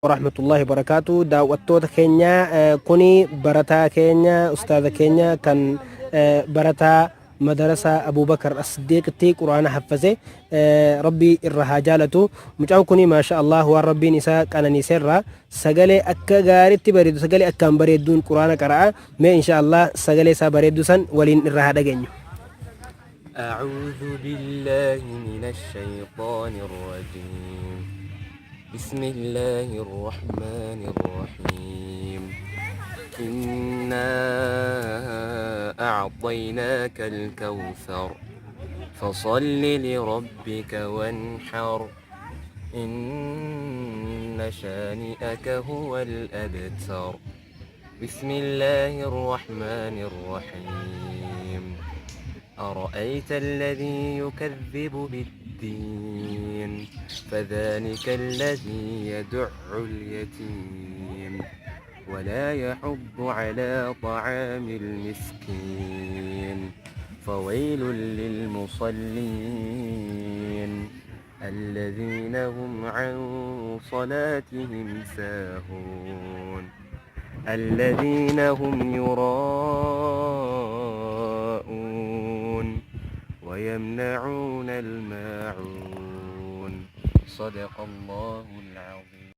ورحمة الله وبركاته. دعوتوتا كينيا كوني برتا كينيا أستاذ كينيا كان برتا مدرسة أبو بكر الصديق تي قرآن حفظه ربي الرهاجالته مجاو كوني ما شاء الله وربي نساء كان نسرة سجلي أكا غارت بريدو سجلي أكا بريدون قرآن قراءة ما إن شاء الله سجلي سابريدو سن ولين الرهاجالين. أعوذ بالله من الشيطان الرجيم. بسم الله الرحمن الرحيم. إنا أعطيناك الكوثر فصل لربك وانحر إن شانئك هو الأبتر. بسم الله الرحمن الرحيم. أرأيت الذي يكذب بالدين فذلك الذي يدع اليتيم ولا يحض على طعام المسكين فويل للمصلين الذين هم عن صلاتهم ساهون الذين هم يراءون ويمنعون الماعون. صدق الله العظيم.